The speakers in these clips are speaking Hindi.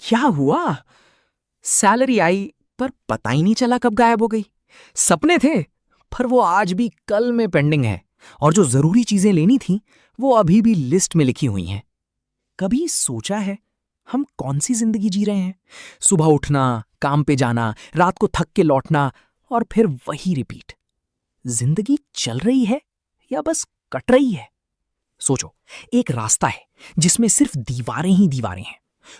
क्या हुआ? सैलरी आई पर पता ही नहीं चला कब गायब हो गई। सपने थे पर वो आज भी कल में पेंडिंग है, और जो जरूरी चीजें लेनी थी वो अभी भी लिस्ट में लिखी हुई हैं। कभी सोचा है हम कौन सी जिंदगी जी रहे हैं? सुबह उठना, काम पे जाना, रात को थक के लौटना, और फिर वही रिपीट। जिंदगी चल रही है या बस कट रही है? सोचो, एक रास्ता है जिसमें सिर्फ दीवारें ही दीवारें हैं।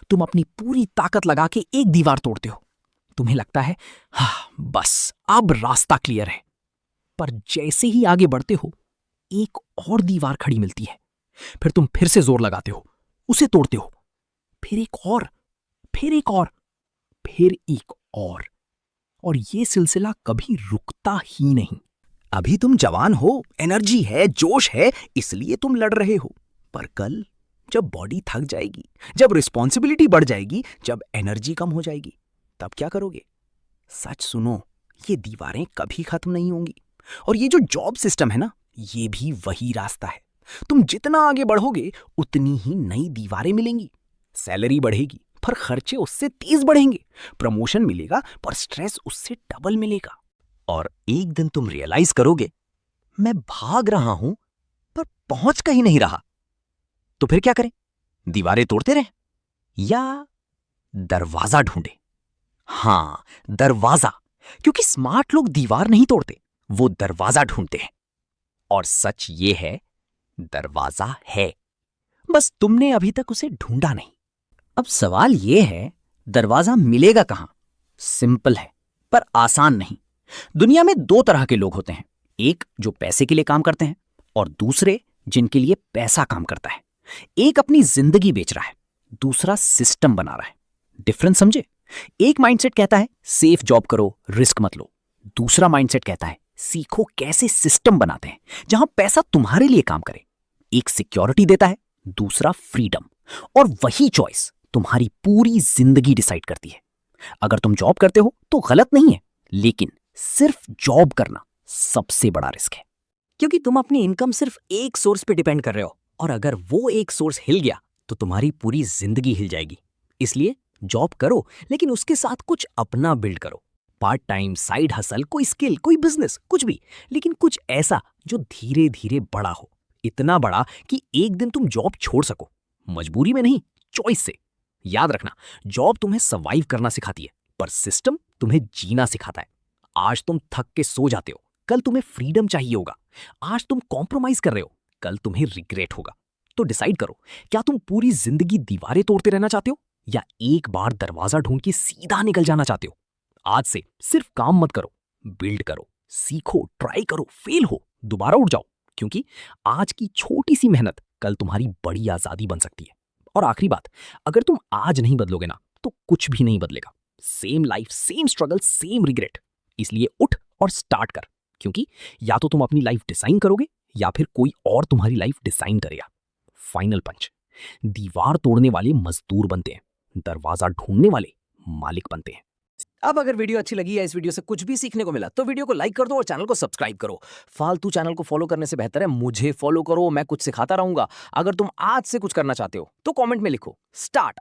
तुम अपनी पूरी ताकत लगा के एक दीवार तोड़ते हो। तुम्हें लगता है हाँ बस अब रास्ता क्लियर है। पर जैसे ही आगे बढ़ते हो, एक और दीवार खड़ी मिलती है। फिर तुम फिर से जोर लगाते हो, उसे तोड़ते हो। फिर एक और, फिर एक और, फिर एक और ये सिलसिला कभी रुकता ही नहीं। अभी तुम जवान हो, एनर्जी है, जोश है, इसलिए तुम लड़ रहे हो। पर कल जब बॉडी थक जाएगी, जब रिस्पॉन्सिबिलिटी बढ़ जाएगी, जब एनर्जी कम हो जाएगी, तब क्या करोगे? सच सुनो, ये दीवारें कभी खत्म नहीं होंगी। और ये जो जॉब सिस्टम है ना, ये भी वही रास्ता है। तुम जितना आगे बढ़ोगे उतनी ही नई दीवारें मिलेंगी। सैलरी बढ़ेगी पर खर्चे उससे तेज बढ़ेंगे। प्रमोशन मिलेगा पर स्ट्रेस उससे डबल मिलेगा। और एक दिन तुम रियलाइज करोगे, मैं भाग रहा हूं पर पहुंच कहीं नहीं रहा। तो फिर क्या करें? दीवारें तोड़ते रहें या दरवाजा ढूंढे? हां, दरवाजा। क्योंकि स्मार्ट लोग दीवार नहीं तोड़ते, वो दरवाजा ढूंढते हैं। और सच ये है, दरवाजा है, बस तुमने अभी तक उसे ढूंढा नहीं। अब सवाल ये है, दरवाजा मिलेगा कहां? सिंपल है पर आसान नहीं। दुनिया में दो तरह के लोग होते हैं, एक जो पैसे के लिए काम करते हैं और दूसरे जिनके लिए पैसा काम करता है। एक अपनी जिंदगी बेच रहा है, दूसरा सिस्टम बना रहा है। डिफरेंस समझे? एक माइंडसेट कहता है सेफ जॉब करो, रिस्क मत लो। दूसरा माइंडसेट कहता है सीखो कैसे सिस्टम बनाते हैं जहां पैसा तुम्हारे लिए काम करे। एक सिक्योरिटी देता है, दूसरा फ्रीडम। और वही चॉइस तुम्हारी पूरी जिंदगी डिसाइड करती है। अगर तुम जॉब करते हो तो गलत नहीं है, लेकिन सिर्फ जॉब करना सबसे बड़ा रिस्क है, क्योंकि तुम अपनी इनकम सिर्फ एक सोर्स पे डिपेंड कर रहे हो, और अगर वो एक सोर्स हिल गया तो तुम्हारी पूरी जिंदगी हिल जाएगी। इसलिए जॉब करो, लेकिन उसके साथ कुछ अपना बिल्ड करो। पार्ट टाइम, साइड हसल, कोई स्किल, कोई बिजनेस, कुछ भी, लेकिन कुछ ऐसा जो धीरे धीरे बड़ा हो। इतना बड़ा कि एक दिन तुम जॉब छोड़ सको, मजबूरी में नहीं, चॉइस से। याद रखना, जॉब तुम्हें सर्वाइव करना सिखाती है, पर सिस्टम तुम्हें जीना सिखाता है। आज तुम थक के सो जाते हो, कल तुम्हें फ्रीडम चाहिए होगा। आज तुम कॉम्प्रोमाइज कर रहे हो, कल तुम्हें रिग्रेट होगा। तो डिसाइड करो, क्या तुम पूरी जिंदगी दीवारें तोड़ते रहना चाहते हो या एक बार दरवाजा ढूंढ के सीधा निकल जाना चाहते हो? आज से सिर्फ काम मत करो, बिल्ड करो, सीखो, ट्राई करो, फेल हो, दोबारा उठ जाओ। क्योंकि आज की छोटी सी मेहनत कल तुम्हारी बड़ी आजादी बन सकती है। और आखिरी बात, अगर तुम आज नहीं बदलोगे ना, तो कुछ भी नहीं बदलेगा। Same life, same struggle, same regret. इसलिए उठ और स्टार्ट कर, क्योंकि या तो तुम अपनी लाइफ डिजाइन करोगे या फिर कोई और तुम्हारी लाइफ डिजाइन करेगा। फाइनल पंच, दीवार तोड़ने वाले मजदूर बनते हैं, दरवाजा ढूंढने वाले मालिक बनते हैं। अब अगर वीडियो अच्छी लगी या इस वीडियो से कुछ भी सीखने को मिला तो वीडियो को लाइक कर दो और चैनल को सब्सक्राइब करो। फालतू चैनल को फॉलो करने से बेहतर है मुझे फॉलो करो, मैं कुछ सिखाता रहूंगा। अगर तुम आज से कुछ करना चाहते हो तो कमेंट में लिखो स्टार्ट।